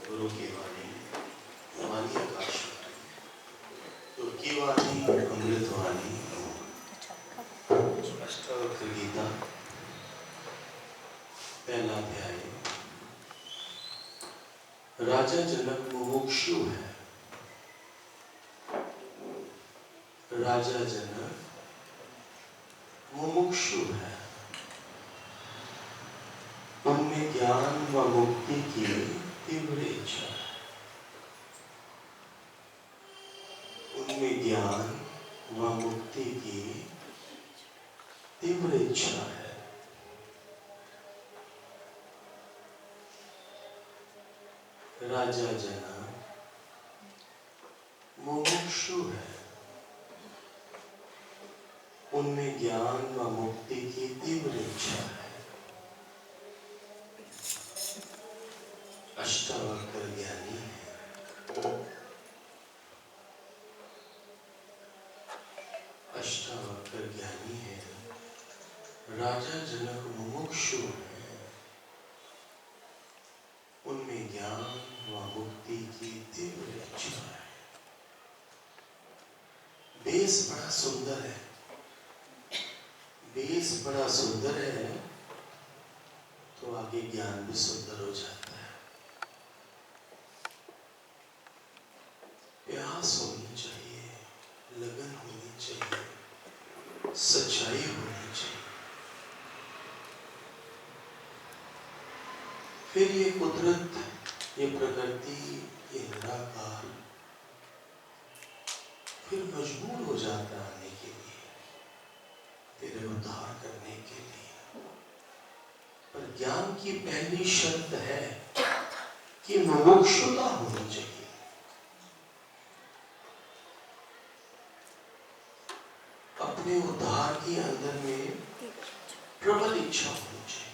गुरु की वाणी, वाणी आकाशवाणी, गुरु की वाणी अमृतवाणी, अष्टावक्र गीता, पहला अध्याय। राजा जनक मुमुक्षु है। राजा जनक मुमुक्षु है। उनमें ज्ञान व मुक्ति की तीव्र इच्छा है। उनमें ज्ञान व मुक्ति की तीव्र इच्छा है। राजा जनक मुमुक्षु है। उनमें ज्ञान व मुक्ति की तीव्र इच्छा है। अष्टावक्र ज्ञानी है। अष्टावक्र ज्ञानी है। राजा जनक मुमुक्षु है। उनमें ज्ञान व मुक्ति की तीव्र इच्छा है। बेस बड़ा सुंदर है। बेस बड़ा सुंदर है तो आगे ज्ञान भी सुंदर हो जाता है। प्यास होनी चाहिए, लगन होनी चाहिए, सच्चाई होनी चाहिए। फिर ये कुदरत, ये प्रकृति, ये निराकार फिर मजबूर हो जाता है आने के लिए, तेरे उद्धार करने के लिए। पर ज्ञान की पहली शर्त है कि मुमुक्षुता होनी चाहिए। अपने उद्धार के अंदर में प्रबल इच्छा होनी चाहिए।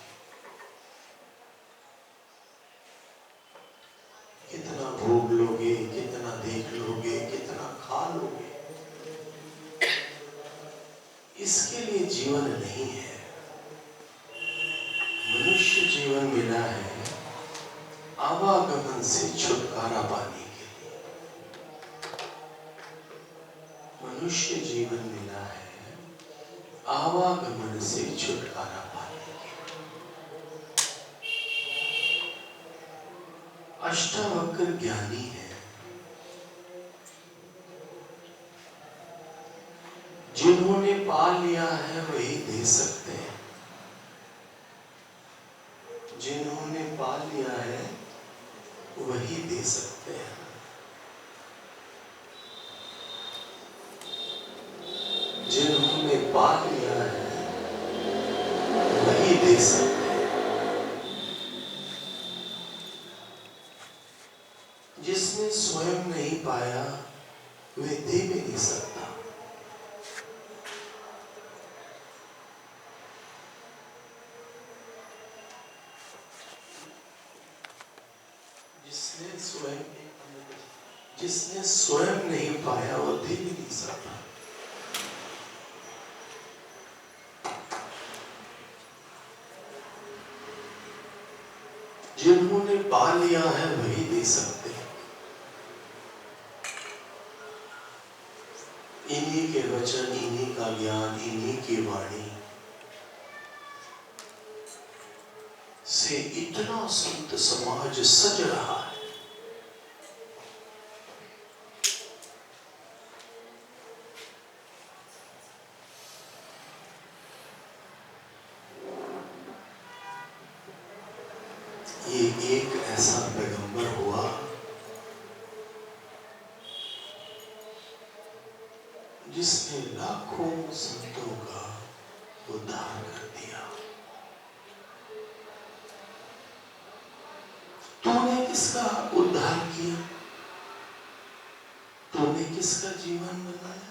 कितना भोग लोगे, कितना देख लोगे, कितना खा लोगे, इसके लिए जीवन नहीं है। मनुष्य जीवन मिला है आवागमन से छुटकारा पाने के लिए। मनुष्य जीवन मिला है आवागमन से छुटकारा पाने के लिए। अष्टावक्र ज्ञानी है। जिन्होंने पा लिया है वही दे सकते हैं। जिन्होंने पा लिया है वही दे सकते हैं। जिन्होंने पा लिया है वही दे सकते हैं। जिसने स्वयं नहीं पाया वह दे भी नहीं सकता। जिसने स्वयं नहीं पाया वो दे भी नहीं सकता। जिन्होंने पा लिया है वही दे सकते हैं। इन्हीं के वचन, इन्हीं का ज्ञान, इन्हीं की वाणी से इतना संत समाज सज रहा है। ये एक ऐसा पैगंबर हुआ जिसने लाखों संतों का उद्धार कर दिया। तूने किसका उद्धार किया? तूने किसका जीवन बनाया?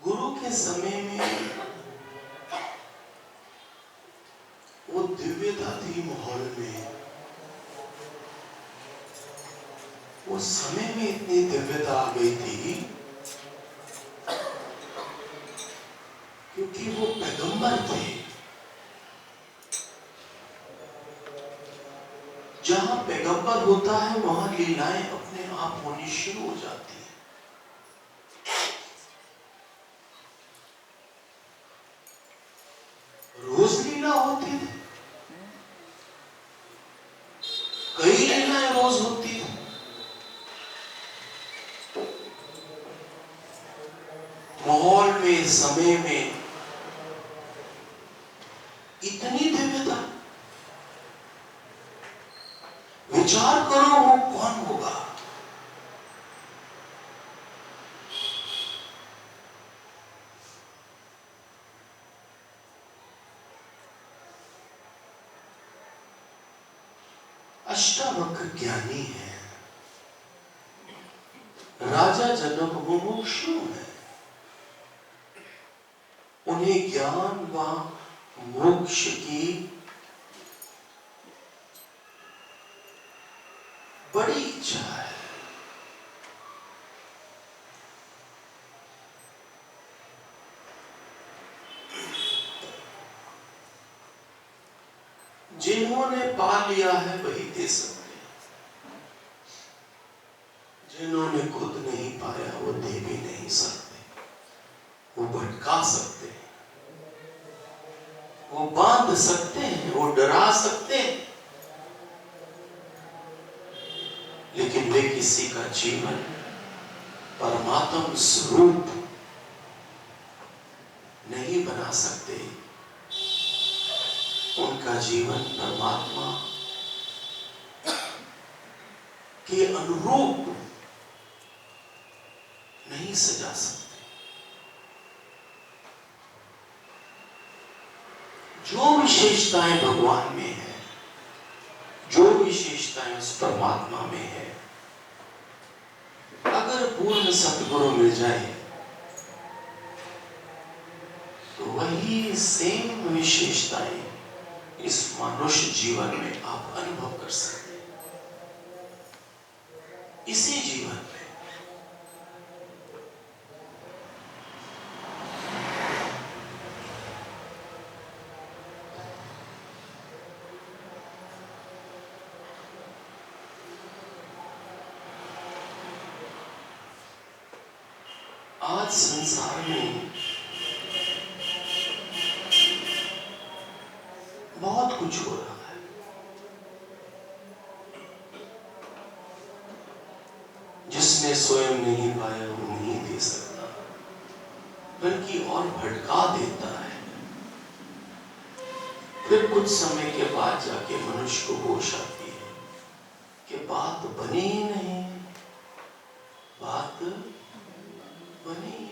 गुरु के समय में वो दिव्यता थी माहौल में। वो समय में इतनी दिव्यता आ गई थी क्योंकि वो पैगंबर थे। जहां पैगंबर होता है वहां लीलाएं अपने आप होनी शुरू हो जाती है। रोज लीला होती थी, कई लीलाएं रोज होती थी। माहौल में, समय में इतनी दिव्यता। विचार करो वो कौन होगा। अष्टावक्र ज्ञानी है, राजा जनक मुमुक्षु है। उन्हें ज्ञान व मोक्ष की बड़ी इच्छा है। जिन्होंने पा लिया है वही दे सकते हैं, जिन्होंने खुद नहीं पाया वो दे भी नहीं सकते। वो भटका सकते हैं, वो बांध सकते हैं, वो डरा सकते हैं, लेकिन वे किसी का जीवन परमात्म स्वरूप नहीं बना सकते। उनका जीवन परमात्मा के अनुरूप नहीं सजा सकते। जो विशेषताएं भगवान में है, जो विशेषताएं उस परमात्मा में है, अगर पूर्ण सतगुरु मिल जाए तो वही सेम विशेषताएं इस मनुष्य जीवन में आप अनुभव कर सकते हैं। इसी जीवन में आज संसार में बहुत कुछ हो रहा है। जिसने स्वयं नहीं पाया वो नहीं दे सकता, बल्कि और भटका देता है। फिर कुछ समय के बाद जाके मनुष्य को होश आती है कि बात बनी ही नहीं, बात बनी ही नहीं।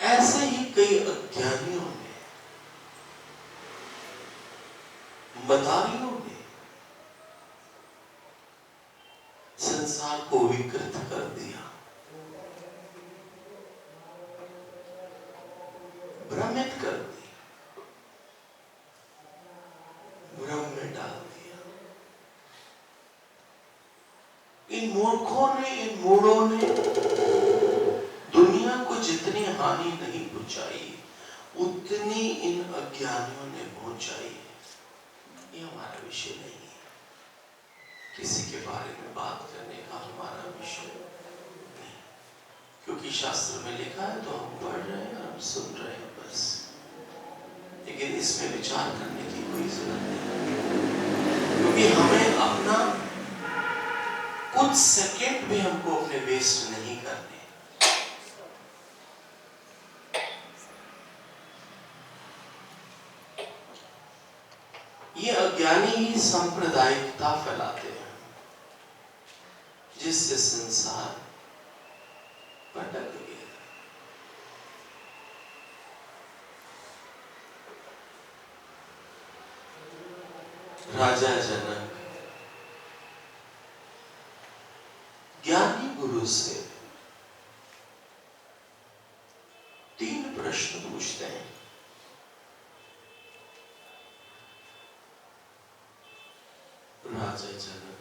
ऐसे ही कई अज्ञानियों ने, मदारियों ने संसार को विकृत कर दिया, भ्रमित कर दिया, भ्रम में डाल दिया। इन मूर्खों ने, इन मूढ़ों ने दुनिया को जितनी हानि नहीं पहुंचाई उतनी इन अज्ञानियों ने पहुंचाई है। ये हमारा विषय नहीं है, किसी के बारे में बात करने का हमारा विषय नहीं, क्योंकि शास्त्र में लिखा है तो हम पढ़ रहे हैं, हम सुन रहे हैं बस। लेकिन इसमें विचार करने की कोई जरूरत नहीं, क्योंकि हमें अपना कुछ सेकंड भी हमको अपने वेस्ट नहीं करने। ये अज्ञानी ही सांप्रदायिकता फैलाते हैं, जिससे संसार भटक गया। राजा जनक ज्ञानी गुरु से 3 प्रश्न पूछते हैं। राजा जनक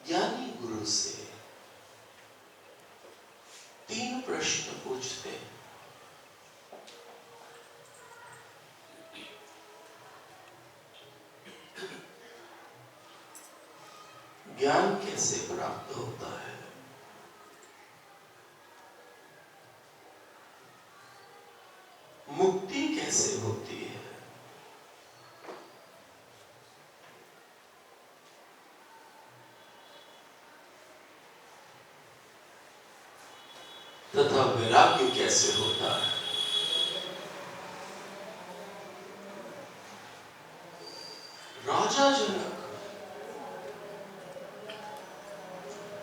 ज्ञानी गुरु से 3 प्रश्न पूछते हैं। कैसे प्राप्त होता है? मुक्ति कैसे होती है? तथा वैराग्य कैसे होता है? राजा जनक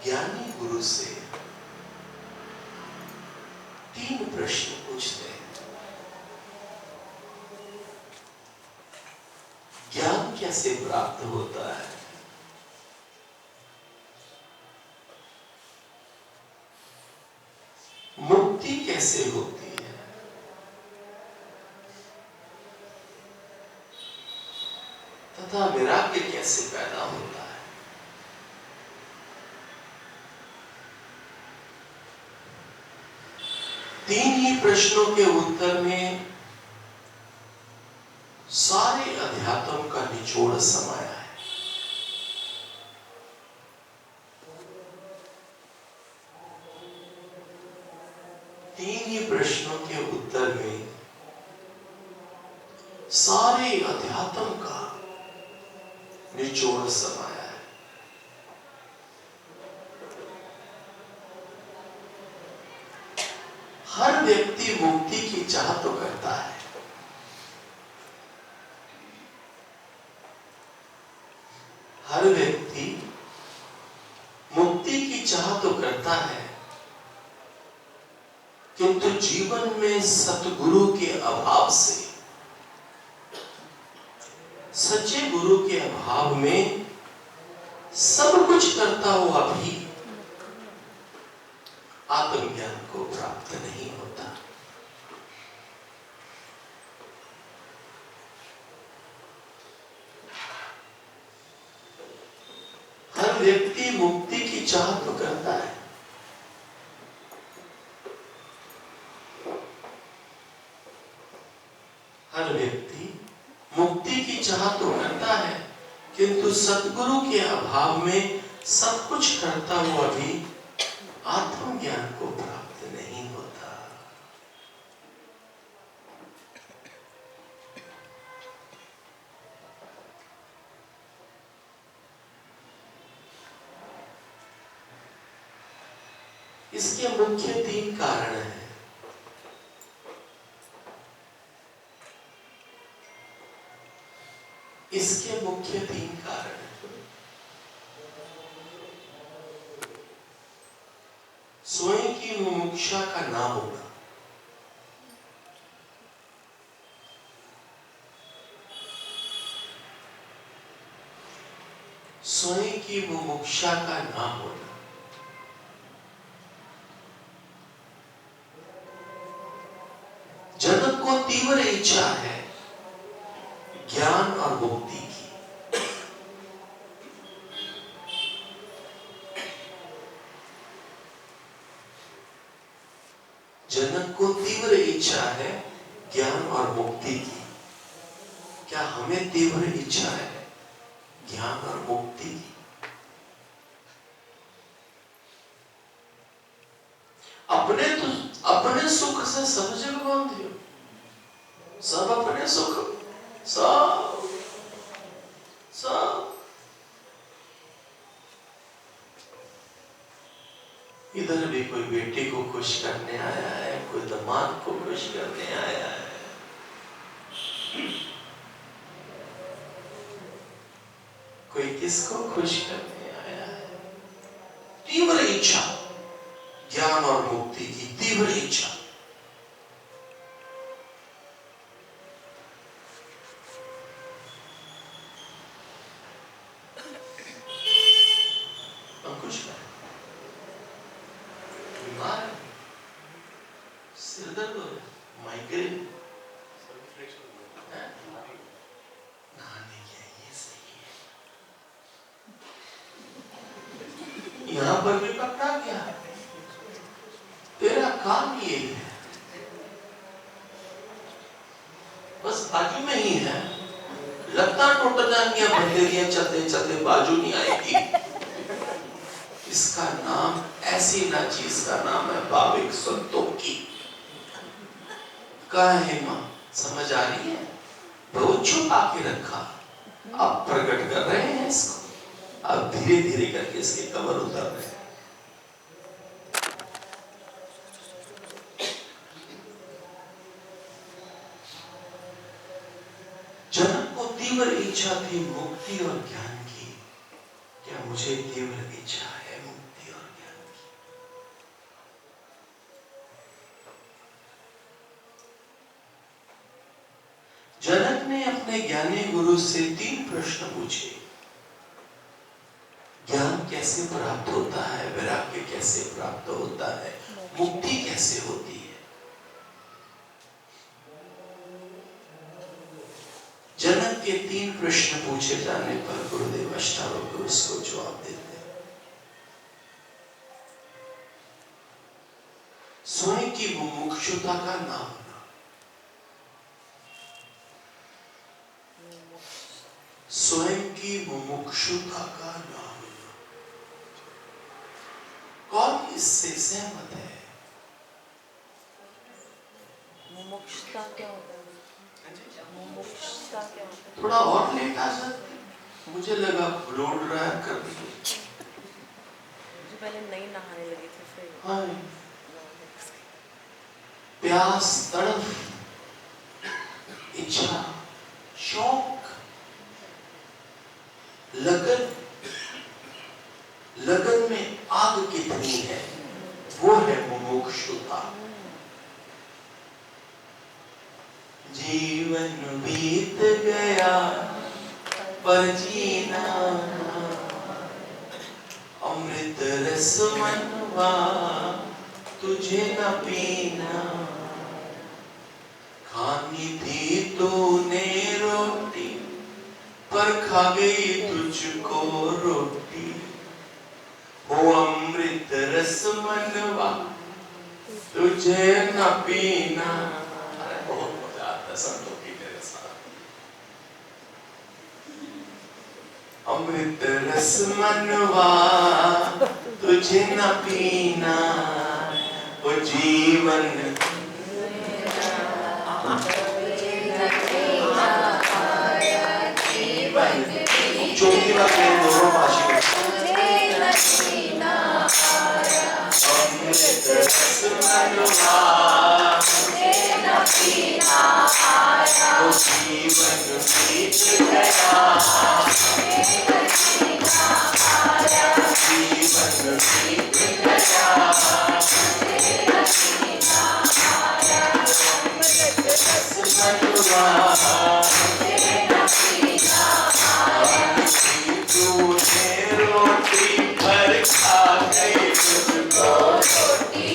ज्ञानी गुरु से 3 प्रश्न पूछते हैं। ज्ञान कैसे प्राप्त होता है? मुक्ति कैसे होती है? तथा वैराग्य कैसे पैदा होता है? तीन ही प्रश्नों के उत्तर में सारे अध्यात्म का निचोड़ समाया है। तीन ही प्रश्नों के उत्तर में सारे अध्यात्म का निचोड़ समाया है। हर व्यक्ति मुक्ति की चाह तो करता है, हर व्यक्ति मुक्ति की चाह तो करता है, किंतु जीवन में सतगुरु के अभाव से, सच्चे गुरु के अभाव में सब कुछ करता हुआ भी आत्मज्ञान को प्राप्त नहीं होता। हर व्यक्ति मुक्ति की चाह तो करता है, हर व्यक्ति मुक्ति की चाह तो करता है, किंतु सतगुरु के अभाव में सब कुछ करता हुआ भी आत्मज्ञान को प्राप्त नहीं होता। इसके मुख्य 3 कारण हैं। इसके मुख्य 3 कारण हैं। स्वयं की मुमुक्षा का ना होना, स्वयं की मुमुक्षा का ना होना, जनक को तीव्र इच्छा है ज्ञान और मुक्ति की। जनक को तीव्र इच्छा है ज्ञान और मुक्ति की। क्या हमें तीव्र इच्छा है ज्ञान और मुक्ति की? अपने सुख से सब जग बांधे हो, सब अपने सुख, सब सब इधर भी कोई बेटी को खुश करने आया है, कोई दामाद को खुश करने आया है, कोई किसको खुश करने आया है। तीव्र इच्छा ज्ञान और मुक्ति की, तीव्र इच्छा। अंकुश का बीमार है, सिर दर्द हो रहा है, माइग्रेन, नहाने गया, ये सही है। यहां पर भी पकड़ा गया। तेरा काम ये है, बस बाजू में ही है, लगता टूट जाएंगे बंदेरियां चलते चलते बाजू नहीं आएगी। इसका नाम ऐसी ना चीज का नाम है भाविक संतों की। कहा है मां, समझ आ रही है? बहुत छुपा के रखा, आप प्रकट कर रहे हैं इसको, आप धीरे धीरे करके इसके कवर उतर रहे हैं। जनक को तीव्र इच्छा थी मुक्ति और ज्ञान की। क्या मुझे तीव्र इच्छा है मुक्ति और ज्ञान की? जनक ने अपने ज्ञानी गुरु से 3 प्रश्न पूछे। ज्ञान कैसे प्राप्त होता है, वैराग्य कैसे प्राप्त होता है, मुक्ति कैसे होती है? जनक के 3 प्रश्न पूछे जाने पर गुरुदेव अष्टावक्र उसको जवाब देते हैं। स्वयं की मुमुक्षुता का नाम, स्वयं की मुमुक्षुता का नाम। कौन इससे सहमत है? मुमुक्षुता क्या होता है? मुमुक्षुता क्या होता है? थोड़ा और लेट आ सकते, मुझे लगा रोड ड्राइव कर दी। मुझे पहले नहीं नहाने लगी थी फिर। हाँ, प्यास, तड़प, इच्छा, शौक, लगन, लगन में आग कितनी है, वो है मुमुक्षुता। जीवन बीत गया पर जीना, अमृत रस मनवा तुझे न पीना। खानी थी तूने रोटी पर खा गई तुझको रोटी, हो अमृत रस मनवा तुझे न पीना। अरे बहुत मजा आता है संतों की मेरे साथ। अमृत रस मनवा तुझे न पीना, वो जीवन चौथी बात है दोनों भाषी में। अमृत रस मनवा वो जीवन बीत गया, जीवन बीत गया। तूने रोटी भर खा गई तुझको रोटी,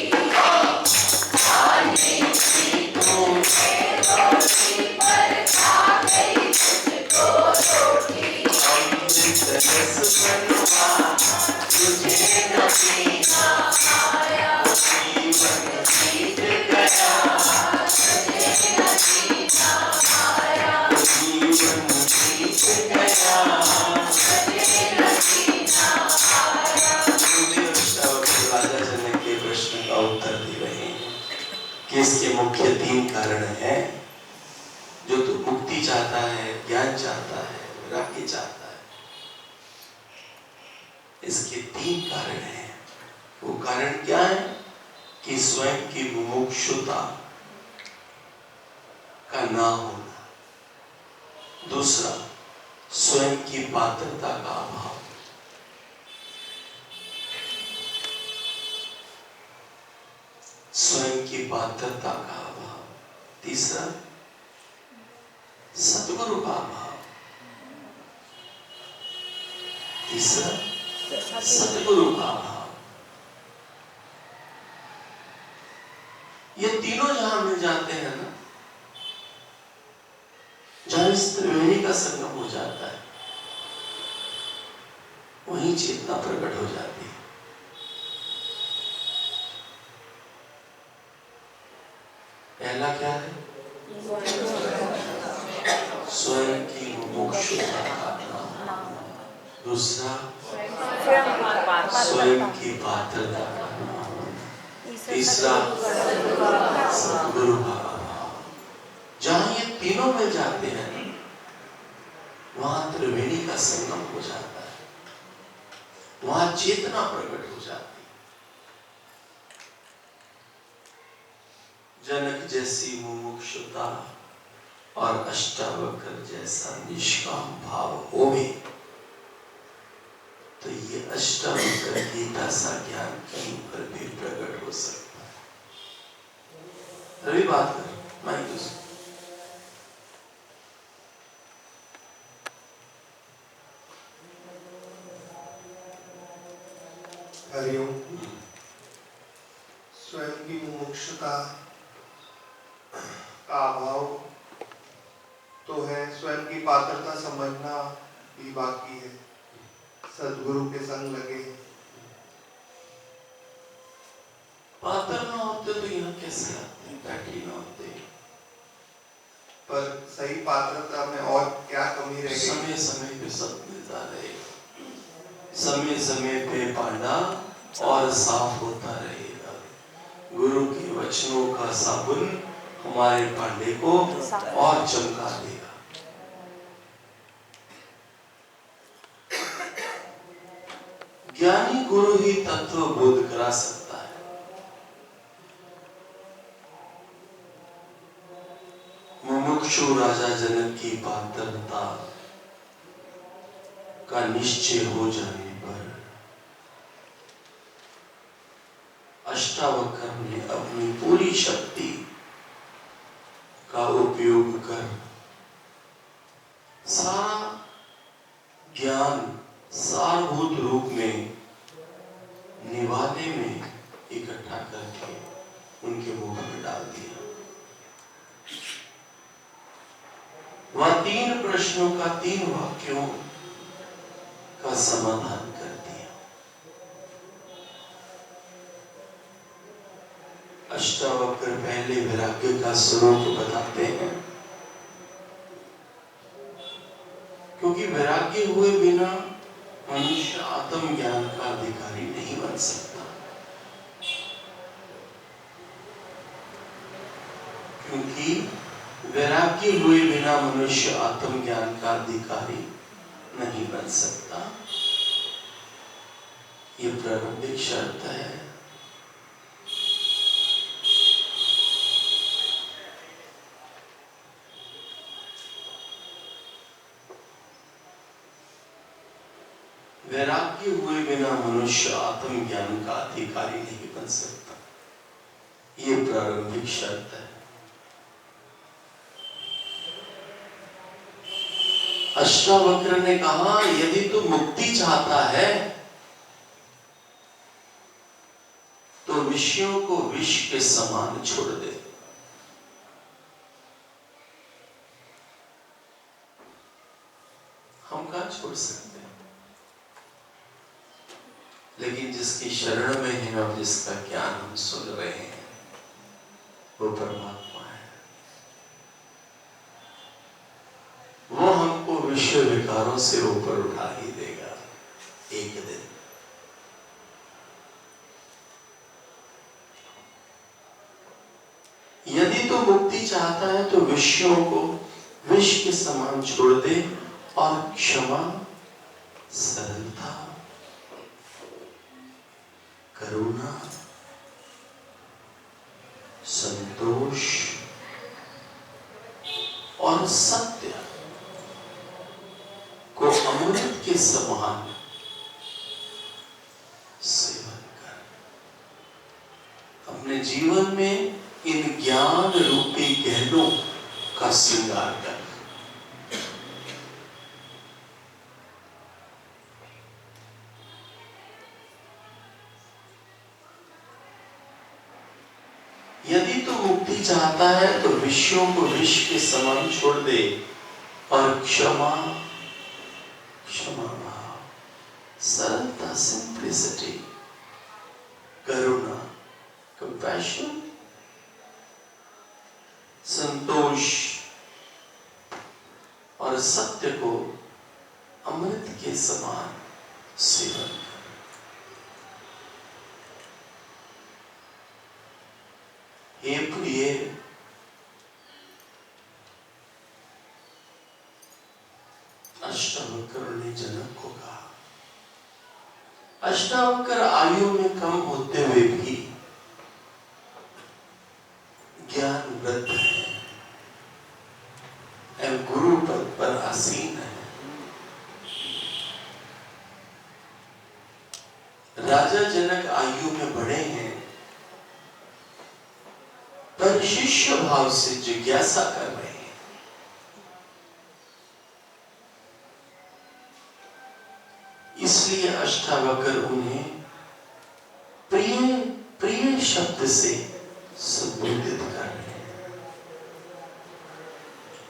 खाने की तूने रोटी भर खा गई तुझको रोटी। अमृत रस मनवा तुझे न पीना आया, जीवन बीत गया, जीवन बीत गया। राजा जनक के प्रश्न का उत्तर दे रहे हैं कि इसके मुख्य 3 कारण हैं। जो तू मुक्ति चाहता है, ज्ञान चाहता है, वैराग्य चाहता है, इसके 3 कारण हैं। वो कारण क्या है? कि स्वयं की मुमुक्षुता का ना होना, दूसरा स्वयं की पात्रता का अभाव, स्वयं की पात्रता का अभाव, तीसरा सद्गुरु का अभाव, तीसरा सद्गुरु का अभाव। ये तीनों जहां मिल जाते हैं ना, जहां इस त्रिवेणी का संगम हो जाता है, वहीं चेतना प्रकट हो जाती है। पहला क्या है? स्वयं की मुमुक्षुता का नाम, दूसरा स्वयं की पात्रता का नाम। तीसरा सद्गुरु का अभाव। जहां ये तीनों मिल जाते हैं वहां त्रिवेणी का संगम हो जाता है, वहां चेतना प्रकट हो जाती है। जनक जैसी मुमुक्षुता और अष्टावक्र जैसा निष्काम भाव होवे तो ये अष्टावक्र गीता सा ज्ञान कहीं पर भी प्रकट हो सकता है। रवि बात कर मैं हरिओम। स्वयं की मुमुक्षुता का अभाव तो है, स्वयं की पात्रता समझना भी बाकी है। सद्गुरु के संग लगे। पात्र ना होते तो यहाँ कैसे आते, बैठी ना होते। पर सही पात्रता में और क्या कमी रह गई? समय समय पे सब मिलता रहेगा, समय समय पे पांडा और साफ होता रहेगा। गुरु के वचनों का साबुन हमारे पांडे को और चमका देगा। ज्ञानी गुरु ही तत्व बोध करा सकता है। मुमुक्षु राजा जनक की पात्रता का निश्चय हो जाने पर अष्टावक्र ने अपनी पूरी शक्ति का उपयोग कर सारा ज्ञान सारभूत रूप में निवाले में इकट्ठा करके उनके मुंह में डाल दिया। वह 3 प्रश्नों का 3 वाक्यों का समाधान कर दिया। अष्टावक्र पहले वैराग्य का स्वरूप बताते हैं, क्योंकि वैराग्य हुए बिना मनुष्य आत्मज्ञान का अधिकारी नहीं बन सकता। क्योंकि वैराग्य हुए बिना मनुष्य आत्मज्ञान का अधिकारी नहीं बन सकता। ये प्रारंभिक शर्त है। वैराग्य हुए बिना मनुष्य आत्मज्ञान का अधिकारी नहीं बन सकता। ये प्रारंभिक शर्त है। अष्टावक्र ने कहा यदि तू मुक्ति चाहता है तो विषयों को विष के समान छोड़ दे। हम कहाँ छोड़ सकते हैं, लेकिन जिसकी शरण में है और जिसका ज्ञान हम सुन रहे हैं वो परमात्मा है। वो हमको विषय विकारों से ऊपर उठा ही देगा एक दिन। यदि तो मुक्ति चाहता है तो विषयों को विष के समान छोड़ दे और क्षमा, सरलता, करुणा, संतोष और सत्य को अमृत के समान सेवन कर। अपने जीवन में इन ज्ञान रूपी गहनों का श्रृंगार कर। यदि तो मुक्ति चाहता है तो विषयों को विष के समान छोड़ दे और क्षमा, क्षमा भाव, सरलता, सिंप्लिसिटी, करुणा, कंपैशन, संतोष और सत्य को अमृत के समान सेवन कर। हे प्रिय, अष्टावक्र ने जनक को कहा, अष्टावक्र आयु में कम होते हुए भी ज्ञान वृद्ध है एवं गुरु पद पर आसीन है। राजा जनक आयु में बड़े हैं, पर शिष्य भाव से जिज्ञासा कर रहे हैं। इसलिए अष्टावक्र उन्हें प्रिय प्रिय शब्द से संबोधित कर रहे हैं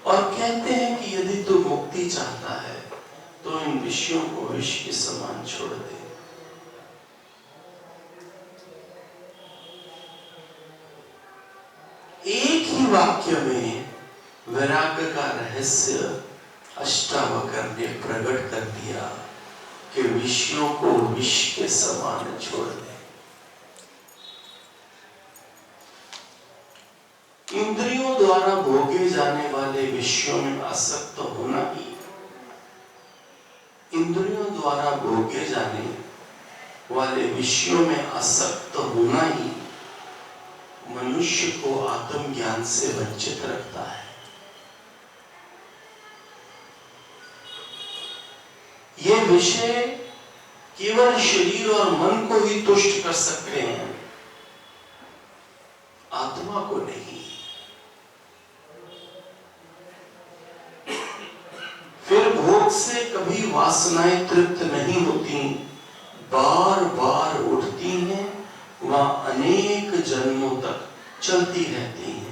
और कहते हैं कि यदि तू मुक्ति चाहता है तो इन विषयों को विष के समान छोड़ दे। एक ही वाक्य में वैराग्य का रहस्य अष्टावक्र ने प्रकट कर दिया कि विषयों को विष के समान छोड़ दे। इंद्रियों द्वारा भोगे जाने वाले विषयों में आसक्त होना ही, इंद्रियों द्वारा भोगे जाने वाले विषयों में आसक्त होना ही मनुष्य को आत्मज्ञान से वंचित रखता है। ये विषय केवल शरीर और मन को ही तुष्ट कर सकते हैं, आत्मा को नहीं। फिर भोग से कभी वासनाएं तृप्त नहीं होती, बार बार उठती हैं, वह अनेक जन्मों तक चलती रहती हैं।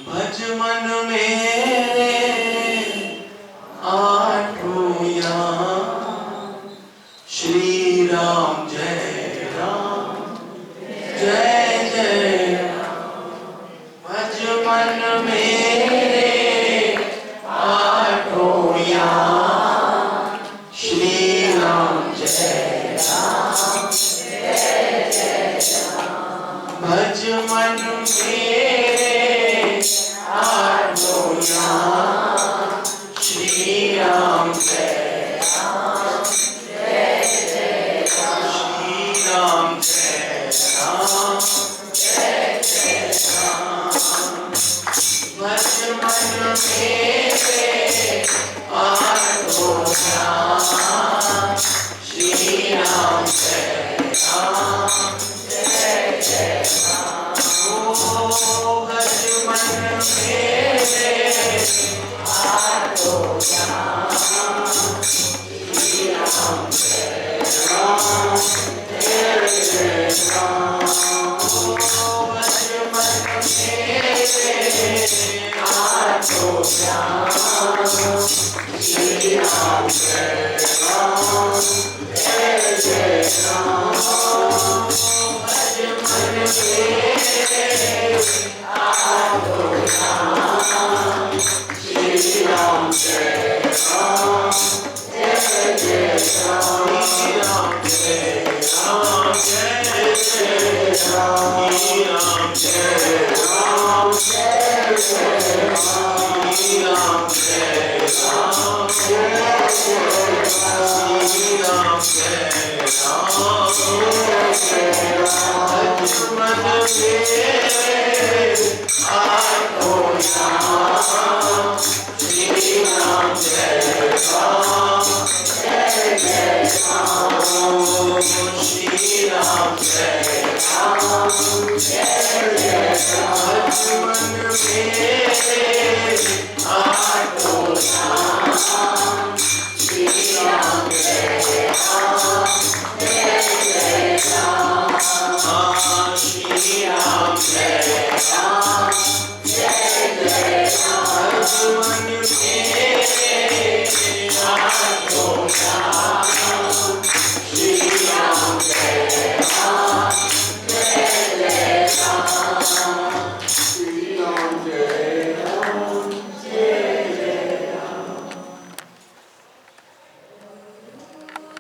भज मन मेरे आठों याम, श्री राम जय राम जय जय राम। भज मन मेरे आठों याम, श्री राम जय राम जय जय राम। भज मन मेरे आठों याम, श्री राम जय राम जय जय राम। श्री राम जय राम जय जय राम। भज मन मेरे आठों याम, श्री राम जय राम जय जय राम। ओ भज मन मेरे आठों याम, श्री राम जय राम जय जय राम। ओ भज मन मेरे आठों याम, श्री राम जय राम जय जय राम। भज मन मेरे आठों याम, श्री राम जय राम जय जय राम। श्री राम जय राम जय जय राम। श्री राम जय राम जय जय राम। श्री राम जय राम जय जय राम। श्री राम जय राम जय जय राम। भज मन मेरे आठों याम, श्री राम जय राम जय जय राम। श्री राम जय राम जय जय राम। भज मन मेरे